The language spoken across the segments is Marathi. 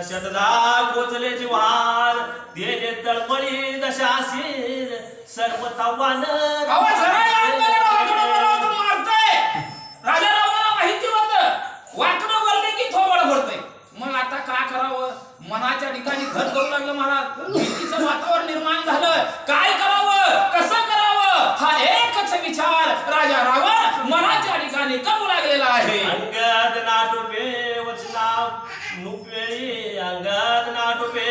शतदा कोचले जीवार देणे तळमळी दशाशीर सर्व तावान राजा रावणाला माहिती होतं वाकडं बोलले की थोबड भरतय. मग आता काय करावं? मनाच्या ठिकाणी घर करू लागलं महाराज. भीतीचं वातावरण निर्माण झालं. काय करावं, कसं करावं हा एकच विचार राजा रावण मनाच्या ठिकाणी करू लागलेला आहे. अंगद नाटुपे वचना नुपेळी अंगद नाटुपे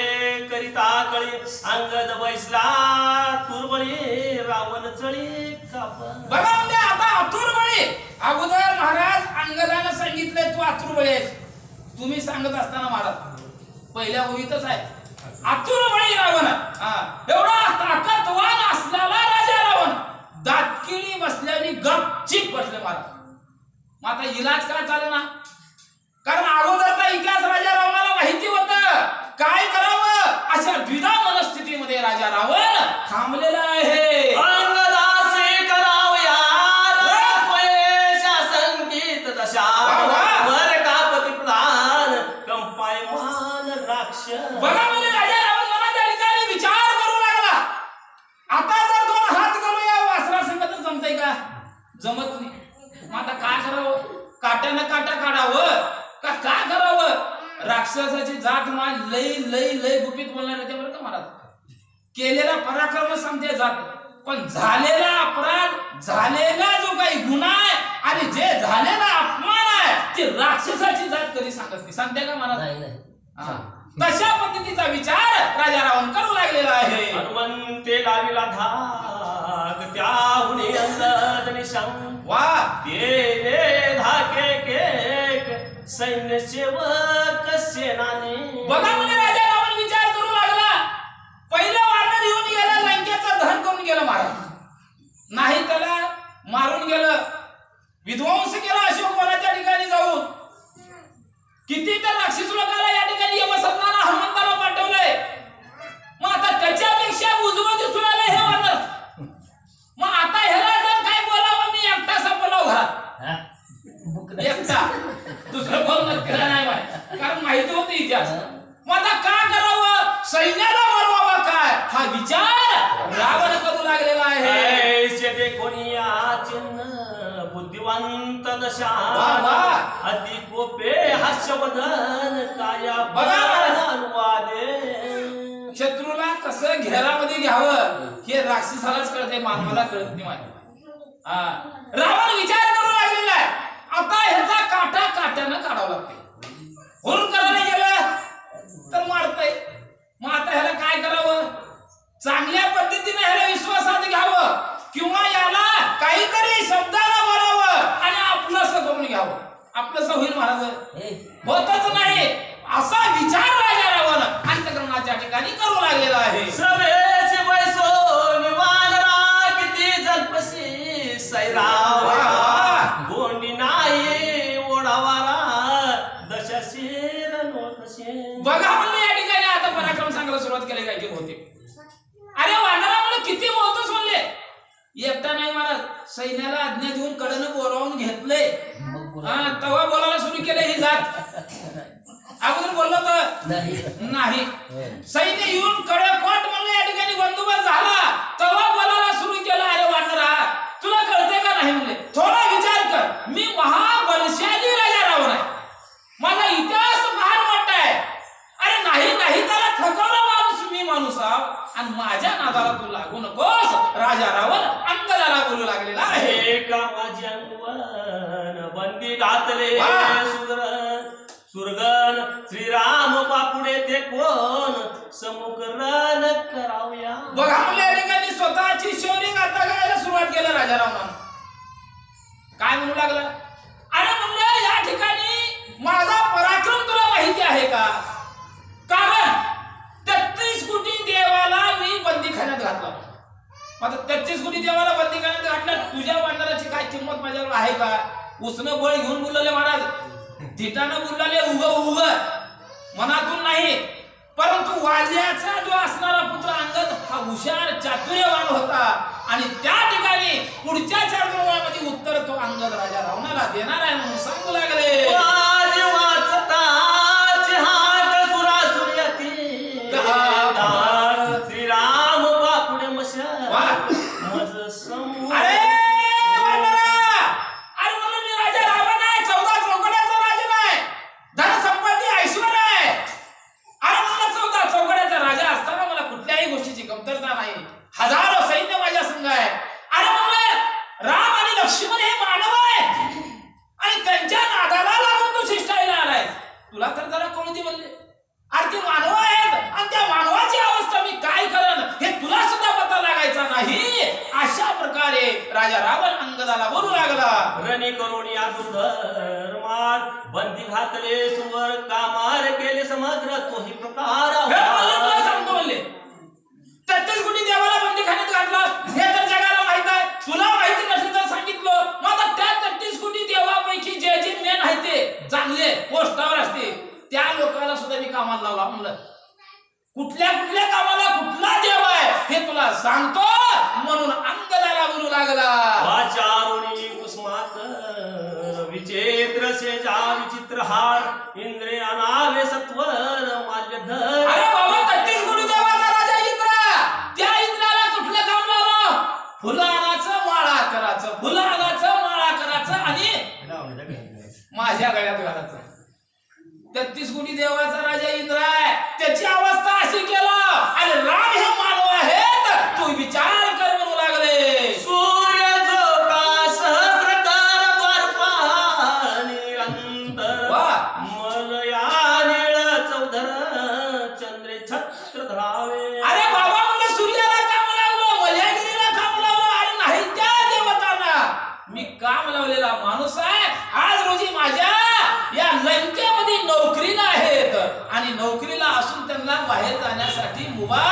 करिता कळी अंगद बैसला तुरबळी रावण चळी काप. बघा म्हणजे आता आतुरबळी अगोदर महाराज अंगदानं सांगितलंय तू आतुरबळी आहेस. तुम्ही सांगत असताना महाराज पहिल्या ओळीतच आहे आतुरबळी रावण. एवढा ताकदवान असलेला राजा रावण दातकिळी बसल्याने गपचिप बसले महाराज. मग आता इलाज काय चालू ना? कारण अगोदरचा इतिहास राजा रावणाला माहिती होतं काय करावं. अशा द्विधा मनस्थितीमध्ये राजा रावण थांबलेला आहे. अंगदासे करावया संगीत दशा वर कापती प्रधान कंपाय मान राक्षस. बघा म्हणजे राजा रावण मनाच्या ठिकाणी विचार करू लागला. आता जर दोन हात करूया वासरा संगत जमतंय का? जमत नाही. मग आता काय करावं? काट्यानं काटा काढावं का काय करावं? राक्षसाची जात मान लई लई लई गुपित बोलणार आहे बरं का महाराज. केलेला पराक्रम समजे जात पण झालेला अपराध झालेला जो काही गुन्हा आहे आणि जे झालेला अपमान आहे ते राक्षसाची जात कधी सांगत नाही. सांगते का महाराज? तशा पद्धतीचा विचार राजा रावण करू लागलेला आहे. हनुमंते लाविला धाक त्याहून अंगद निशंक वा ते धाके केक सैन्य सेवक सेनानी. बघा म्हणजे राजा रावण विचार करू लागला. पहिलं वानर येऊन गेलं लंकेचं धन करून गेलं महाराज. नाही त्याला मारून गेलं विध्वंस केला अशोकवनाच्या ठिकाणी जाऊन. किती तर राक्षस लोकांना या ठिकाणी यमसदनाला हनुमंताला पाठवलंय. मग आता त्याच्यापेक्षा उजवं दिसून आलं हे वानर. मग आता ह्याला जर काय बोलावं मी एकटा संपलाव घरात एकटा दुसरं बोलणं केलं नाही माहिती कारण माहिती होती इतिहास. मग आता काय करावं? सैन्याला बोलवावं काय हा विचार रावण करू लागलेला आहे. ते कोणी चिन्ह बुद्धिवंत दशा अति कोपे हास्यवदन काया अनुवादे. शत्रूला कसं घेरामध्ये घ्यावं हे राक्षसालाच कळते मानवाला कळत नाही माहिती. रावण विचार करू लागलेला आहे. आता ह्याचा काटा काट्यानं काढावं लागते. हुरून करायला गेलं तर मारतय. मग आता ह्याला काय करावं? चांगल्या पद्धतीने ह्याला विश्वासात घ्यावं किंवा याला काहीतरी शब्दाला बोलावं आणि आपलंसं करून घ्यावं. आपलंसं होईल महाराज होतच नाही असा विचार राजा रावण अंतःकरणाच्या ठिकाणी करू लागलेला आहे. सभेची बैसो निवान किती जल्पसी सैराव गोंडी नाही ओढावारा दशाशीर नोतशे. बघा म्हणलं या ठिकाणी आता पराक्रम सांगायला सुरुवात केली काय की होते. अरे वानरा म्हणलं किती बोलतोस म्हणले. एकटा नाही महाराज सैन्याला आज्ञा देऊन कडनं बोलावून घेतले. तेव्हा बोलायला सुरू केलं ही जात. अगोदर बोललो तर नाही. सैन्य येऊन कडे कोट म्हणलं या ठिकाणी बंदोबस्त झाला तेव्हा बोलायला सुरू केलं. अरे वानरा तुला कळते का नाही म्हणले. थोडा विचार कर. मी महाबलशाली राजा रावण आहे. माझा इतिहास फार मोठा आहे. अरे नाही नाही त्याला थकवलं माणूस मी माणूस आणि माझ्या नादाला तू लागू नकोस. राजा रावण अंगदाला बोलू लागलेला आहे. माझी अंगवन बंदी घातले सुरगन श्रीराम बापुडे ते कोण समुख रण करावया. बघा म्हणले या ठिकाणी स्वतःची शौर्य गाथा गायला सुरुवात केलं राजा रावणानं. काय म्हणू लागला? अरे म्हणलं या ठिकाणी माझा पराक्रम तुला माहिती आहे का? कारण 33 कोटी देवाला मी बंदीखान्यात घातला. आता 33 कोटी देवाला बंदीखान्यात घातलं. तुझ्या वानराची काय किंमत माझ्यावर आहे का? उसनं बळ घेऊन बोलले महाराज. धिटानं बोलले उग उग मनातून नाही. परंतु वाल्याचा जो असणारा पुत्र अंगद हा हुशार चातुर्यवान होता आणि त्या ठिकाणी पुढच्या 4 दिवसामध्ये उत्तर तो अंगद राजा रावणाला देणार आहे म्हणून सांगू लागले. वाजवाचताच हात सुरास होती म्हणले. अरे ते मानव आहेत आणि त्या मानवाची अवस्था मी काय करन हे तुला सुद्धा पता लागायचा नाही. अशा प्रकारे राजा रावण अंगदाला बोलू लागला. रणी करून या दुर्धर्मात बंदी घातले सुवर कामार केले समग्र तोही प्रकार तुला सांगतो म्हणले 33 कोटी देवाला बंदीखान्यात घातलं हे तर जगाला माहित आहे. तुला माहिती नसेल तर सांगितलं. मग आता त्या 33 कोटी देवापैकी जे जे मेन आहे ते चांगले पोस्टावर असते त्या लोकांना सुद्धा मी कामाला लावला. म्हणलं कुठल्या कुठल्या कामाला कुठला देव आहे हे तुला सांगतो. म्हणून अंगदाला बोलू लागला. वाचारुणी कुस्मात विचित्र शेजा विचित्र हार इंद्रिय अनावे सत्वर माल्यधर. अरे बाबा 33 कोटी देवाचा राजा इंद्र त्या इंद्राला कुठलं काम लावलं. फुलं आणायचं माळा करायचं फुलं आणायचं माळा करायचं आणि माझ्या गळ्यात घालायचं. 33 कोटी देवाचा राजा इंद्र आहे. त्याची अवस्था अशी केला आणि राम हे मानव आहेत तू विचार कर म्हणू लागले. सूर्य जो का सहस्रकार द्वारपा निरंतर मलया नीळ चौधर चंद्रे छत्र धरावे. अरे बाबा मला सूर्याला काम लावलं मल्यागिरीला काम लावलं आणि नाही त्या देवतांना मी काम लावलेला माणूस आहे. आज रोजी माझ्या या लंकेमध्ये नोकरीला आहेत आणि नोकरीला असून त्यांना बाहेर जाण्यासाठी मुभा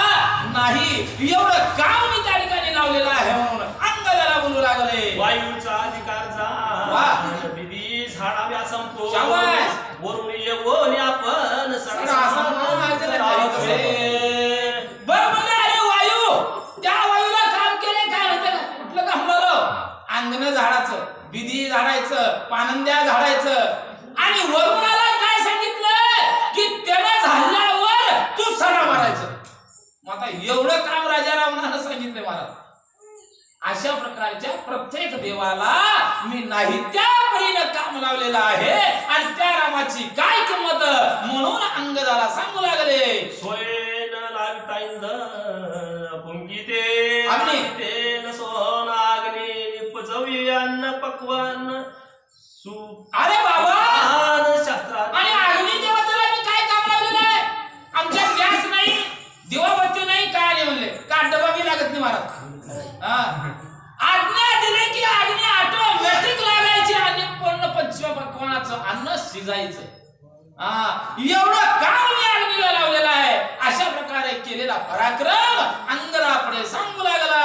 नाही. एवढं काम मी त्या ठिकाणी लावलेलं आहे म्हणून अंगदाला बोलू लागले. वायूचा अधिकार जा विधी झाडाव्या संपो शाबास. वरून येऊन आपण बरं म्हणजे अरे वायू त्या वायूला काम केले काय म्हणते कुठलं काम लावलं. अंगण झाडाचं विधी झाडायचं पानंद्या झाडायचं आणि वरुणाला काय सांगितलं की त्याला झाल्यावर तू सडा मारायचं. मग आता एवढं काम राजा रावणानं सांगितलं मला. अशा प्रकारच्या प्रत्येक देवाला मी नाही त्या परीनं काम लावलेलं आहे आणि त्या रामाची काय किंमत म्हणून अंगदाला सांगू लागले. सोयन लागता इंधन पुंकिते अग्नी. तेन सोन अग्नी निपजवी अन्न पक्वान अरे बाबा शास्त्रात आणि अग्नी देवतेला मी काय काम लावलेलं आहे. आमच्या गॅस नाही दिवाबत्ती नाही काय नाही म्हणले का डबा बी लागत नाही महाराज. आज्ञा दिली की अग्नी ऑटोमॅटिक लागायची आणि पूर्ण पंचपक्वानाचं अन्न शिजायचं. एवढं काम मी अग्नीला लावलेलं आहे. अशा प्रकारे केलेला पराक्रम अंगदापुढे सांगू लागला.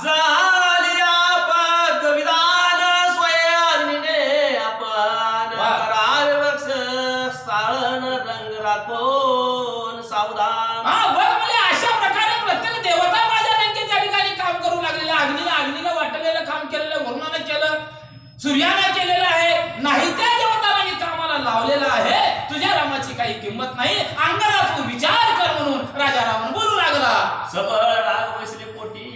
झालिया पाक विधान स्वयं आपण करार वृक्ष साळन रंग राखोन सावधान. बरं म्हणजे अशा प्रकारे प्रत्येक देवता माझ्या लंकेच्या ठिकाणी काम करू लागलेला. अग्नीला वाटलेलं काम केलेलं वरुणानं केलं सूर्यानं केलेलं आहे. नाही त्या देवताला मी कामाला लावलेलं आहे. तुझ्या रामाची काही किंमत नाही. अंगदा तू विचार कर म्हणून राजा रावण बोलू लागला. सबळ राग बसले पोटी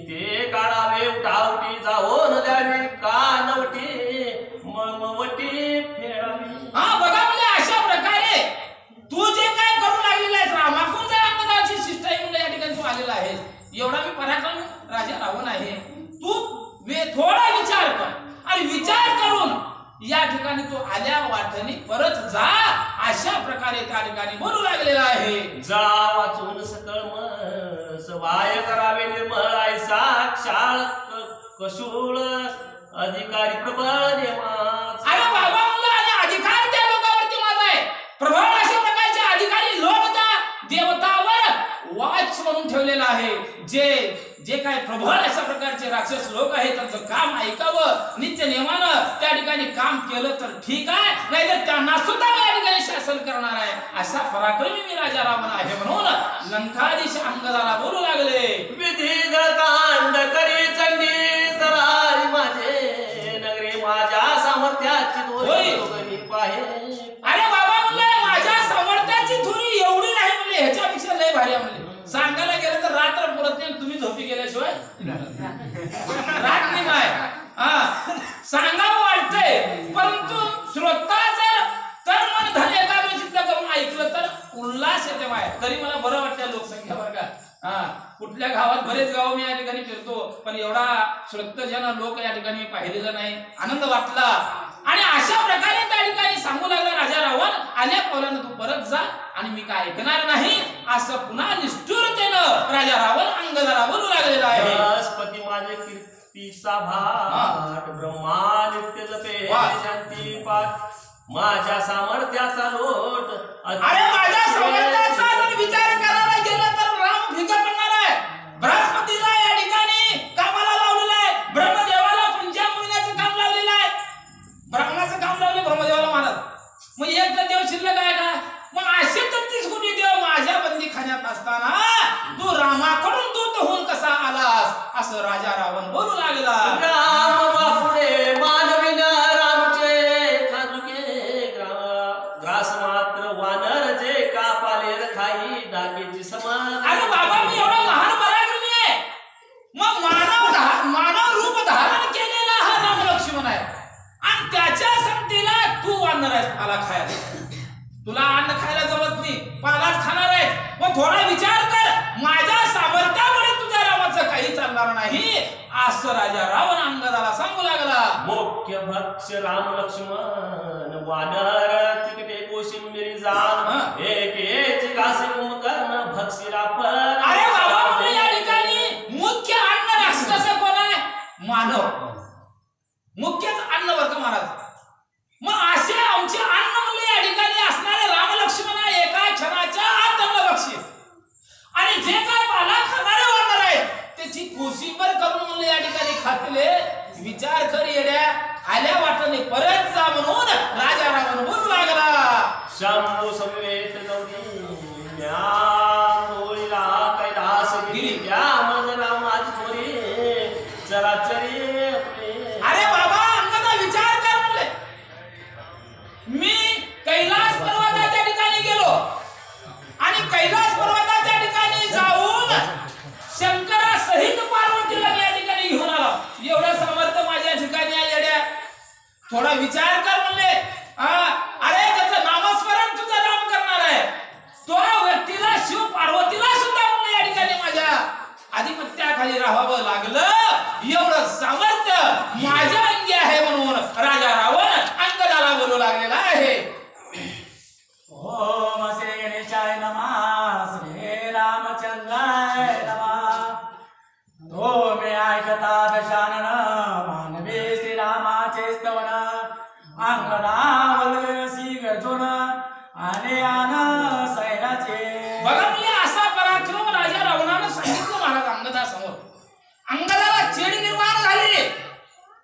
ते काढावे उठावटी जावो न द्यावी कानवटी मळमवटी फेडावी. बघा म्हणजे अशा प्रकारे तू जे काय करू लागलेला आहेस रामाकून जर अंगदाची शिष्टाई म्हणून या ठिकाणी तू आलेला आहेस. एवढा मी पराक्रम राजा रावण आहे. तू थोडा विचार कर आणि विचार करून या ठिकाणी तू आल्या वाटणी परत जा. अशा प्रकारे त्या ठिकाणी बोलू लागलेला आहे. जा वाचून सकळ मस वाय करावे निर्मळ आई साक्षाळ कशूळ अधिकारी प्रबळ देवाच. अरे बाबा मुलं आणि अधिकार त्या लोकांवरती माझा आहे. प्रबळ अशा प्रकारचे अधिकारी लोक त्या देवतावर वाच म्हणून ठेवलेला आहे. जे काय प्रबळ अशा प्रकारचे राक्षस लोक आहेत त्यांचं काम ऐकावं नित्य नियमानं त्या ठिकाणी काम केलं तर ठीक आहे नाहीतर त्यांना सुद्धा या ठिकाणी शासन करणार आहे. असा पराक्रमी मी राजा रावण आहे म्हणून लंकाधीश अंगदाला बोलू लागले. विधी कांड करी चंडी तरारी माझे नगरी माझ्या सामर्थ्याची दोरी पाहे. अरे बाबा म्हणलं माझ्या सामर्थ्याची थोडी एवढी नाही म्हणले ह्याच्यापेक्षा लय भारी आहे म्हणले. सांगायला गेलं तर रात्र पुरत नाही तुम्ही झोपी गेल्याशिवाय रात नाही काय सांगावं वाटतंय परंतु श्रोता जर तर मन धन एकाग्रचित्त करून ऐकलं तर उल्हास येते माय. तरी मला बरं वाटतं लोकसंख्या बरं का. कुठल्या गावात बरेच गाव मी या ठिकाणी फिरतो पण एवढा श्रोतजन लोक या ठिकाणी पाहिलेलं नाही. आनंद वाटला आणि अशा प्रकारे त्या ठिकाणी सांगू लागला राजा रावण, आल्या पावलानं तू परत जा आणि मी काय ऐकणार नाही, असं पुन्हा निष्ठुरतेनं राजा रावण अंगदाला बोलू लागलेला आहे. बृहस्पती माझे कीर्तीचा भाट, ब्रह्मा नित्य जपे शांती पाठ, माझ्या सामर्थ्याचा लोट. अरे माझ्या सामर्थ्याचा जर विचार करायला गेला तर राम भिका पडणार आहे. बृहस्पतीला या ठिकाणी कामाला लावलेलं आहे, ब्रह्मदेवाला पंचा महिन्याचं काम लावलेलं आहे, ब्रह्माचं काम लावले ब्रह्मदेवाला महाराज. मग एक तर देव शिल्लक आहे का? मग असे 33 कोटी देव माझ्या बंदी खाण्यात असताना तू रामाकडून दूत होऊन कसा आलास, असं राजा रावण बोलू लागला. राम बापुडे मानवीन रामचे खाजुके ग्रास मात्र वानर जे का पालेर खाई डागेची समान. अरे बाबा मी एवढा लहान पराक्रमी आहे, मग मानव रूप धारण केलेला हा राम लक्ष्मण आहे आणि त्याच्या संगतीला तू वानर आहेस पाला खायला. तुला अन्न खायला जमत नाही, पालाच खाणार आहेस. मग थोडा विचार कर, माझ्या सामर्थ्यामुळे तुझ्या रामाचं काही चालणार नाही, असं राजा रावण अंगदाला सांगू लागला. मुख्य भक्ष राम लक्ष्मण वानर तिकटे कोशिंबिरी जाण, एक एक घासे कुंभकर्ण भक्षीला पर. अरे बाबा म्हणजे या ठिकाणी मुख्य अन्न राक्षस कोण आहे? मानव. मुख्यच अन्न वर्ग महाराज. मग असे आमचे अन्न म्हणले या ठिकाणी असणारे राम लक्ष्मण एका क्षणाच्या आत अन्न बक्षीस, आणि जे काय पाला खाणारे वानर आहेत त्याची कोशिंबर करून म्हणले या ठिकाणी खातले. विचार कर येड्या, आल्या वाटणे परत जा म्हणून राजा रावण बोलू लागला. शंभू समवेत गौरी ज्ञान होईला कैलास गिरी, त्या मजला माझी थोरी चराचरी. अरे बाबा अंगदा विचार कर म्हणले, मी कैलास पर्वताच्या ठिकाणी गेलो आणि कैलास पर्वताच्या ठिकाणी जाऊन शंकरासहित पार्वतीला या ठिकाणी घेऊन आलो. एवढं सामर्थ्य माझ्या ठिकाणी आहे येड्या. थोडा विचार कर म्हणले. अरे त्याचं नामस्मरण तुझं राम करणार आहे, तो व्यक्तीला शिव पार्वतीला सुद्धा म्हणले या ठिकाणी माझ्या आधिपत्याखाली राहावं लागलं. एवढं सामर्थ्य माझ्या अंगी आहे म्हणून राजा रावण अंगदाला बोलू लागलेला आहे. ओम श्री गणेशाय नमः, श्री रामचंद्राय नमः. तो मी ऐकता दशानन मानवी श्रीरामाचे स्तवन, अंगदावलसी गर्जुन आणि आन सैराचे. बघा म्हणजे असा पराक्रम राजा रावणानं सांगितलं महाराज अंगदासमोर. अंगदाला चेड निर्माण झाली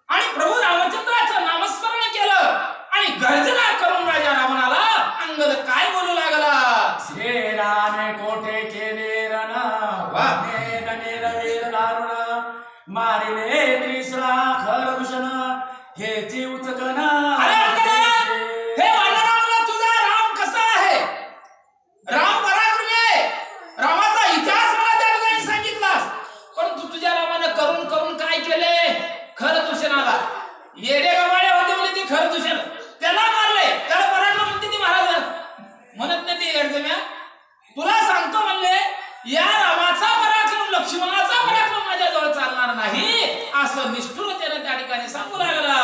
आणि प्रभू रामचंद्राचं नामस्मरण केलं आणि गर्जना करून राजा रावणाला अंगद काय बोलू लागला. श्रीरामे कोठे केले रण, वीर दारुण, मारिले त्रिसरा खरदूषण, हेची उचकन. अरे अंगदा, हे वानरावला तुझा राम कसा आहे? राम पराक्रमी आहे. रामाचा इतिहास मला त्या ठिकाणी सांगितलास, परंतु तुझ्या रामानं करून करून काय केले? खरदूषणाला. येडे गवाळे होते म्हणजे ती खरदूषण, त्याला मारले, त्याला पराक्रम म्हणते ती महाराज. म्हणत नाही ती गडगम्या. तुला सांगतो म्हणले या रामाचा पराक्रम लक्ष्मणाचा पराक्रम माझ्याजवळ चालणार नाही, असं निष्ठुरतेने त्या ठिकाणी सांगू लागला.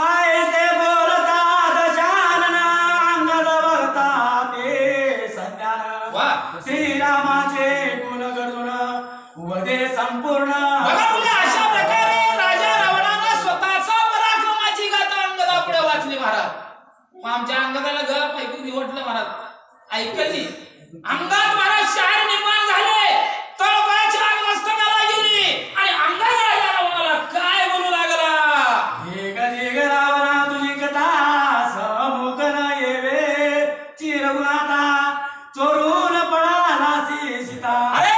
ऐसे बोलता दशानन अंगद बघता ते सत्यान, वा श्रीरामाचे गुण गर्जुन वदे संपूर्ण. बघा म्हणजे अशा प्रकारे राजा रावणानं स्वतःचा पराक्रमाची गाथा अंगदा पुढे वाचली महाराज. मग आमच्या अंगदाला गप ऐकून निवडलं महाराज. ऐकली अंगात महाराज शार निर्माण झाले, तळपायाची आग मस्तकाला गेली आणि अंगात राजा रावणाला काय बोलू लागला. एक रावणा तुझी कथा समुख न येवे, चिरगुणाता चोरून पळाला सीता. अरे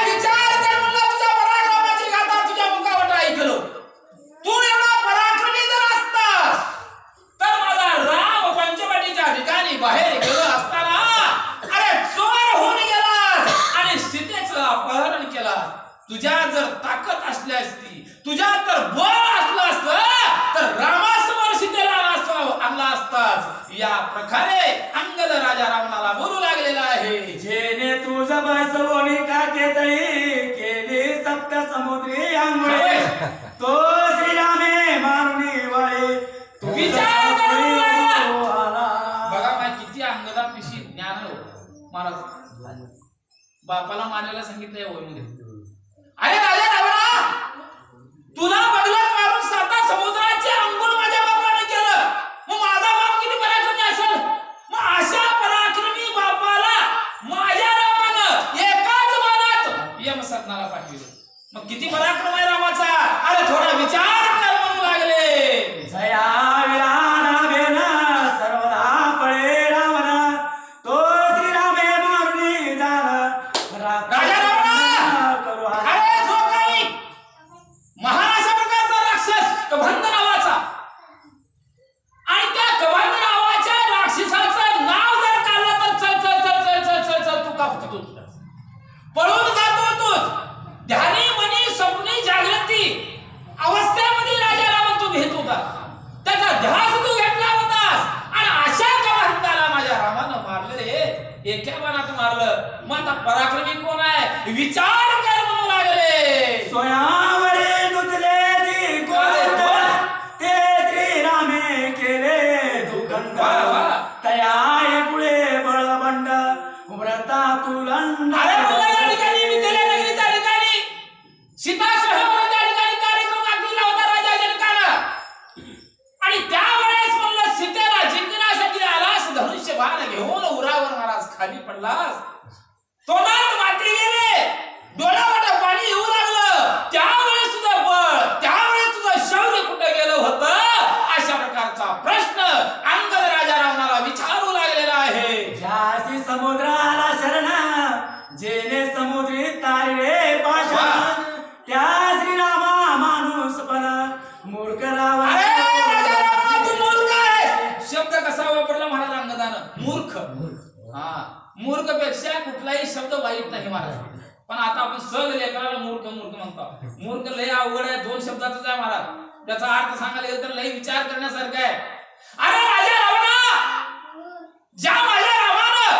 विचार कर म्हणलं, तुझ्या पराक्रमाची गाथा तुझ्या मुखावर ऐकलो. तू एवढा पराक्रमी जर असतास तर माझा राम पंचवटीच्या ठिकाणी बाहेर गेलो असताना अरे चोर होऊन गेलास आणि सीतेचं अपहरण केला. तुझ्या जर ताकद असली असती, तुझ्या तर बळ असलं असतं तर रामासमोर सीतेला आणला असतास. या प्रकारे अंगद राजा रावणाला बोलू लागलेला आहे. जेने तुझ बसवणी का केतळी केली सप्त समुद्री आंघोळे, तो श्रीरामे महाराज बापाला मानायला सांगितलंय होय. अरे राजा रावणा, तुला बदलात मारून 7 समुद्राचे अंघोळ माझ्या बापाने केलं. मग माझा बाप किती पराक्रमी असेल? मग अशा पराक्रमी बापाला माझ्या रामानं एकाच बाणात यमसदनाला पाठविलं. मग किती पराक्रम आहे रामाचा? अरे थोडा विचार कर म्हणू लागले. जया विराना बेन सर्वदा पळे रावण, तो श्रीरामे मारुनी जाण राजा रावणा, करू अरे जो काही महान अशा प्रकारचा राक्षस कबंध नावाचा, आणि त्या कबंध नावाच्या राक्षसाचं नाव जर काढलं तर चल चल चल चल चल चल चल तू कापतो, तू पळून जातो. तूच ध्यानी मनी स्वप्नी जागृती अवस्थेमध्ये राजा रावण तू घेत होता. त्याचा ध्यास तू घेतला होतास, आणि अशा कबंधाला माझ्या रामानं मारलं रे. एका बाणात मारलं. मग आता पराक्रमी कोण आहे विचार कर म्हणू लागले. सोयावरे नुतले ती गोंद, ते श्रीरामे केले दुखंड. तया पुढे बळबंड व्रता तुलंड. अरे मुला, या ठिकाणी मिथिला नगरीच्या ठिकाणी सीता स्वयंवराच्या ठिकाणी कार्यक्रम आखलेला होता राजा जनकानं. आणि त्यावेळेस म्हणलं सीतेला जिंकण्यासाठी आलास, धनुष्य बाण घेऊन उरावर महाराज खाली पडलास. तोंडात माती गेले, डोळ्यावाट पाणी येऊ लागलं. त्यावेळेस तुझं बळ, त्यावेळेस तुझं शौर्य कुठे गेलं होतं? अशा प्रकारचा प्रश्न अंगद राजा रावणाला विचारू लागलेला आहे. ज्यासी समुद्राला शरण, जेने समुद्री तारिले पाषाण, त्या श्रीरामा माणूस पण मूर्ख रावण. अरे राजा रावणा, तू मूर्ख आहेस. शब्द कसा वापरला महाराज अंगदानं? मूर्ख. हा, मूर्ख पेक्षा कुठलाही शब्द वाईट नाही महाराज. पण आता आपण सहज लेकराला मूर्ख मूर्ख म्हणतो. मूर्ख लय अवघड आहे, 2 शब्दातच आहे महाराज. त्याचा अर्थ सांगायला गेलं तर लय विचार करण्यासारखं आहे. अरे राजा रावणा, ज्या माझ्या रामानं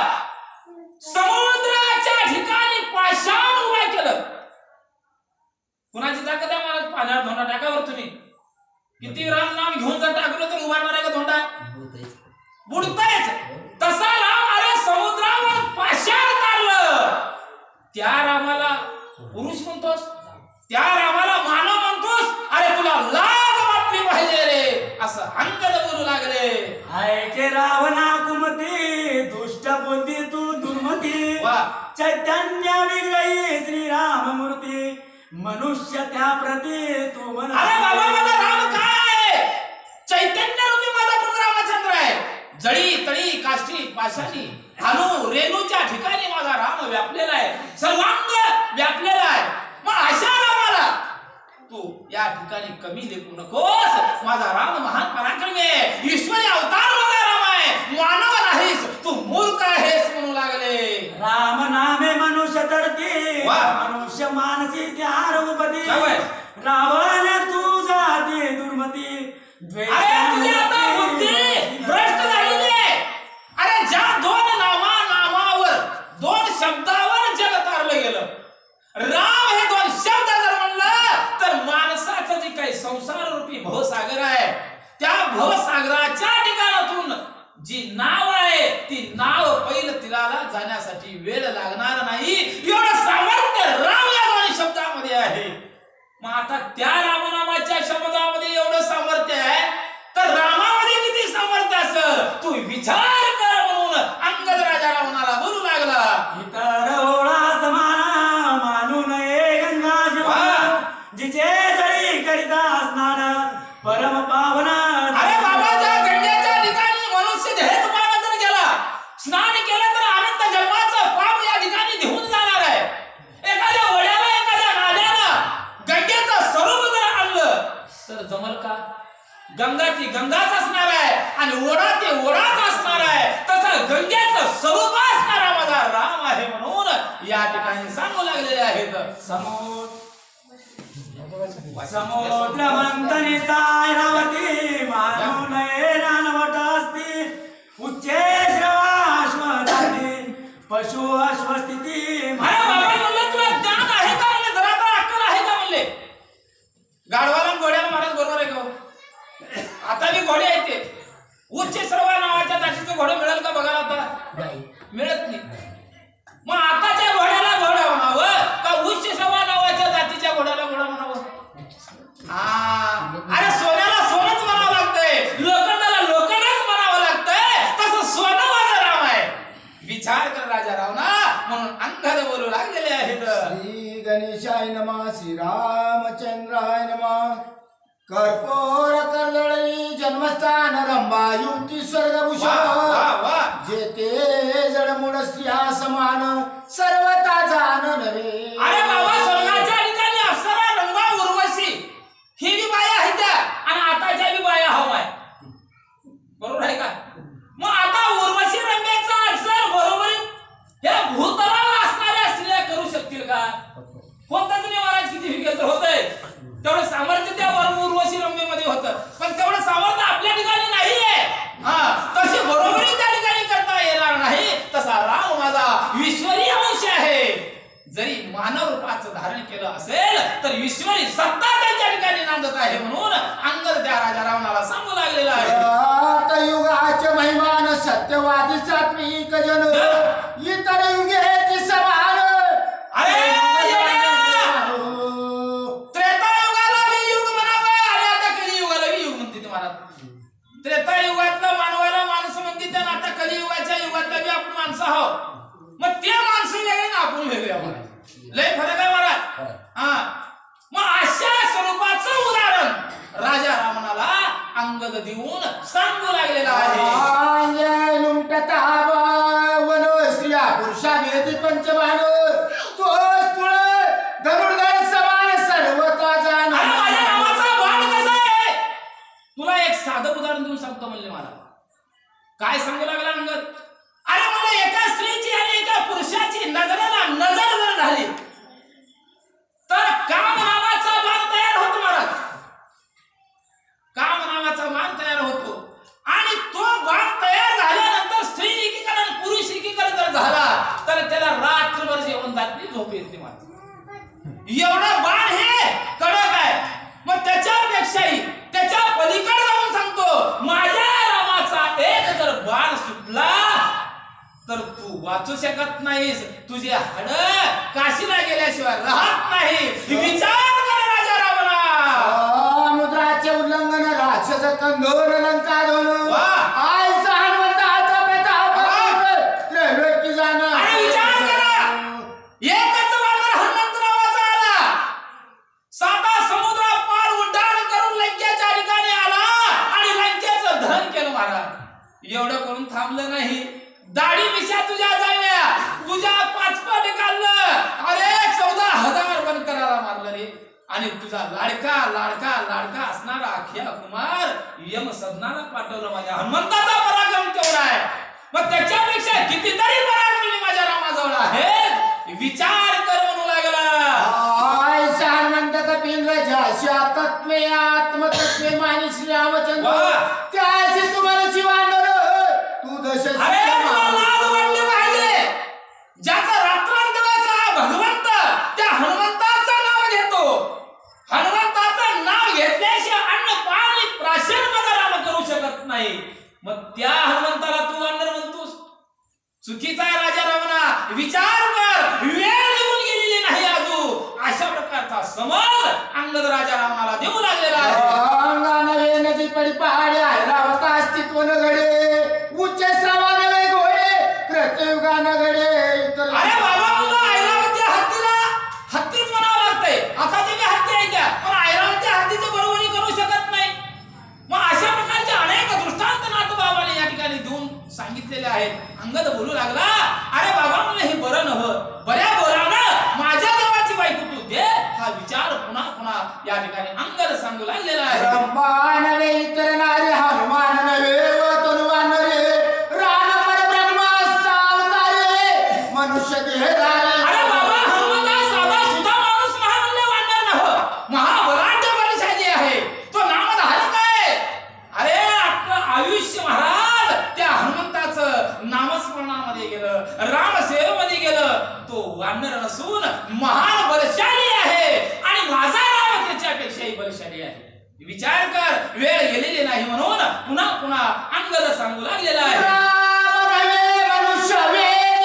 समुद्राच्या ठिकाणी पाषाण उभा केलं. कुणाची ताकद आहे महाराज? पाण्यावर धोंडा टाकावर तुम्ही किती राम नाम घेऊन जर टाकलं तर उभारणार आहे का धोंडा? बुडतायच. तसा राम अरे समुद्रावर पाषाण काढलं. त्या रामाला पुरुष म्हणतोस, त्या रामाला मानव म्हणतोस? अरे तुला लाज वाटली पाहिजे रे, असं अंगद बोलू लागले. ऐके रावणा कुमती, दुष्ट बुद्धी तू दुर्मती. चैतन्य विग्रही श्रीराम मूर्ती, मनुष्य त्या प्रती तू म्हण. अरे बाबा, माझा राम काय आहे? चैतन्य रूपी माझा प्रभू रामचंद्र आहे. जळी तळी काष्टी पाषाणी धानू रेणूच्या ठिकाणी माझा राम व्यापलेला आहे, सर्वांग व्यापलेला आहे. मग अशा रामाला तू या ठिकाणी कमी लेखू नकोस. माझा राम महान पराक्रमी आहे, ईश्वरी अवतार माझा राम आहे, मानव नाहीस, तू मूर्ख आहेस म्हणू लागले. राम नामे मनुष्य तरती, मनुष्य मानसी त्या रूपती. रावण तू जाती दुर्मती, अरे तुझी आता बुद्धी भ्रष्ट झालेली आहे. अरे ज्या 2 नामावर 2 शब्दावर जग तारलं गेलं, राम हे 2 शब्द जर म्हणलं तर माणसाचं जे काही संसार रूपी भवसागर आहे, त्या भवसागराच्या ठिकाणातून जी नाव आहे ती नाव पहिलं तीराला जाण्यासाठी वेळ लागणार नाही, एवढं सामर्थ्य राम या 2 शब्दामध्ये आहे. मग आता त्या रामनामाच्या शब्दामध्ये एवढं सामर्थ्य आहे, तर रामामध्ये किती सामर्थ्य असेल तू विचार कर म्हणून अंगद राजा रावणाला बोलू लागला. इतर ओळा समाना मानू नये गंगा जमुना, जिचे जळी करिता स्नान परम पावन. अरे बाबा, ज्या गंगेच्या ठिकाणी मनुष्य देहपान जर गेला, स्नान केलं तर अनंत जन्माचं पाप या ठिकाणी निघून जाणार आहे. एखाद्या वड्याला, एखाद्या नाल्यानं गंगेचं स्वरूप जर आणलं तर जमल का? गंगा ती गंगाच असणार आहे आणि ओढा ते ओढाच असणार आहे. तसं गंगेचं स्वरूप असणारा माझा राम आहे म्हणून या ठिकाणी सांगू लागलेले आहेत. समुद्र मंथनीचा ऐरावती, मानू नये रानवट असती. उच्चे श्रवाश्वती, पशु अश्वस्थिती. अरे बाबा, म्हणलं तुला ज्ञान आहे का? म्हणले जरा तर अक्कल आहे का? म्हणले गाढवाला घोड्याला महाराज बरोबर आहे का? आता बी घोडे आहेत ते. उच्च सर्व नावाच्या जातीचे घोडे मिळेल का बघायला? आता मिळत नाही. विचार कर राजा रावणा, म्हणून अंगद बोलू लागलेले आहेत. श्री गणेशाय नमः, श्री रामचंद्राय नमः. कर्पूर कर्दळी जन्मस्थान रंभा युती स्वर्गभूषण, जेते जडमुड स्त्रिया समान सर्वता जाण नव्हे. अरे बाबा, स्वर्गाच्या ठिकाणी अप्सरा, रंभा, उर्वशी ही बी बाया आहेत आणि आताच्या बी बाया हवाय. बरोबर आहे का? मग आता उर्वशी रंभेचा अक्षर बरोबर या भूतलावर असणाऱ्या स्त्रिया करू शकतील का? होतच नाही महाराज. किती विकेल तर होतंय तेवढं सामर्थ्य त्या उर्वशी रंभेमध्ये होतं, पण तेवढं सामर्थ्य आपल्या ठिकाणी नाहीये. तशी बरोबरी त्या ठिकाणी करता येणार नाही. तसा राम माझा ईश्वरी अंश आहे. जरी मानव रूपाचं धारण केलं असेल तर ईश्वरी सत्ता त्यांच्या ठिकाणी नांदत आहे, म्हणून अंगद त्या राजा रावणाला सांगू लागलेला आहे. युगाचे महिमान सत्यवादी सात्विक जन, इतर युगेची समान. अरे त्रेतायुगाला बी युग म्हणावं आणि आता कलियुगाला बी युग म्हणते महाराज. त्रेतायुगातला मानवाला माणूस म्हणते आणि आता कलियुगाच्या युगातला बी आपण माणसं आहोत. मग ते माणसं वेगळे ना आपण वेगळे आहोत. लय फरक आहे महाराज. मग अशा स्वरूपाचं उदाहरण राजा रावणाला अंगद देऊन सांगू लागलेला आहे. वन स्त्रिया पुरुषा भेदी पंचबाण, तो तुळ धनुर्धर समान सर्वता जाण. माझ्या नावाचा बाण कसा आहे तुला एक साधं उदाहरण देऊन सांगतो म्हणले मला. काय सांगू लागला अंगद? अरे मला एका स्त्रीची आणि एका पुरुषाची नजरेला नजर जर झाली तर काम नावाचा बाण तयार होतो महाराज. काम नावाचा बाण तयार होतो आणि तो बाण तयार झाल्यानंतर स्त्री एकीकडे आणि पुरुष एकीकडे जर झाला तर त्याला रात्रभर जेवण जात नाही, झोप येत नाही महाराज. एवढं बाण हे कडक आहे. मग त्याच्यापेक्षाही त्याच्या पलीकडे जाऊन सांगतो, माझ्या रामाचा एक जर बाण सुटला तर तू वाचू शकत नाहीस. तुझे हाड काशीला गेल्याशिवाय राहत नाही. विचार कर राजा रावणा. मुद्राचे उल्लंघन राक्षस कंदोर लंका दोन, आईचा हनुमंताचा प्रताप त्रैलोक्य जाण. अरे विचार करा, एकच वानर हनुमंतरावाचा आला, 7 समुद्र पार उड्डाण करून लंकेच्या ठिकाणी आला आणि लंकेचं धन केलं महाराज. एवढं करून थांबलं नाही. दाढी मिशा तुझ्या जाळल्या, तुझ्या पाचपट काढलं. अरे 14,000 बनकराला मारलं रे. आणि तुझा लाडका लाडका लाडका असणारा अख्या कुमार यम सदनाला पाठवलं. माझ्या हनुमंताचा पराक्रम तेवढा आहे. मग त्याच्यापेक्षा कितीतरी पराक्रमी माझ्या रामाजवळ आहे. विचार कर म्हणू लागला. आईचा हनुमंत कपिंद्र ज्याशी तत्वे आत्मतत्वे मानी श्री रामचंद्र, त्याशी तुम्हाला शिवांडर तू दश. अरे लाज वाटली पाहिजे. ज्याचा रात्रंदिवसा भगवंत त्या हनुमंताचं नाव घेतो. हनुमंताचं नाव घेतल्याशिवाय अन्न पाणी प्राशन माझा राम करू शकत नाही. मग त्या हनुमंताला तू अन्न म्हणतोस, चुकीचा आहे राजा रावणा. विचार कर, वेळ निघून गेलेली नाही अजून. अशा प्रकारचा समज अंगद राजा रावणाला देऊ लागलेला आहे. नवे नदी पडी पहाडी ऐरावता अस्तित्व न घडे, उच्च श्रवा नवे घोडे कृतयुगा न घडे. अरे बाबा, मुलं ऐरावती हत्तीला हत्तीच म्हणावं लागतंय. आता जे हत्ती आहे त्या, पण ऐरावती हत्तीची बरोबरी करू शकत नाही. मग अशा प्रकारचे अनेक दृष्टांत नाथबाबाने या ठिकाणी देऊन सांगितलेले आहेत. अंगद बोलू लागला, अरे बाबा मुलं हे बरं नव्हतं, बऱ्या बोलानं माझ्या देवाची बायको तू दे. हा विचार पुन्हा पुन्हा या ठिकाणी अंगद सांगू लागलेला आहे. ब्रह्मा नवे इतर नारी हनुमान नवे तनुवान रे, राम परब्रह्माचा अवतारे मनुष्य देहधारी. अरे बाबा, हनुमंत साधा सुद्धा माणूस महामूल्यवान नव्हतं, महाबलाढ्य बलशाली आहे. तो नामधारक आहे. अरे आपलं आयुष्य महाराज त्या हनुमंताचं नामस्मरणामध्ये गेलं, रामसेवेमध्ये गेलं. तो वानर नसून महान बलशाली आहे आणि माझा राम त्याच्यापेक्षाही बलशाली आहे. विचार कर, वेळ गेलेली नाही म्हणून पुन्हा पुन्हा अंगद सांगू लागलेला आहे. राम नवे मनुष्य वेद,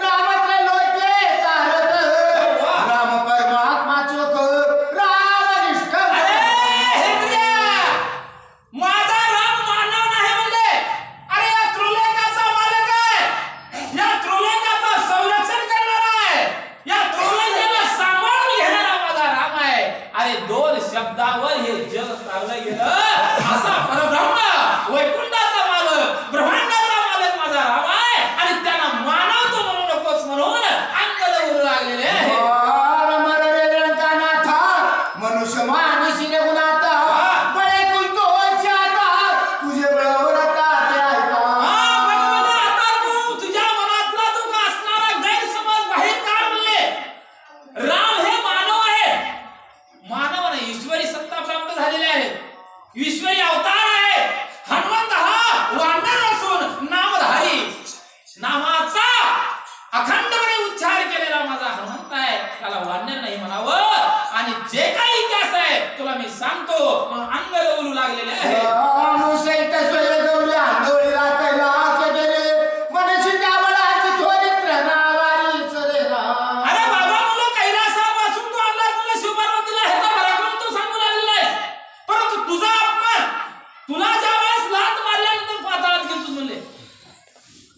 राम त्रैलोक्ये तारक, राम परमात्मा चोख, राम निष्ठ. अरे हेंद्र्या, माझा राम मानव नाही म्हणले. अरे या त्रिलोकाचा मालक आहे.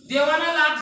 देवानं लाथ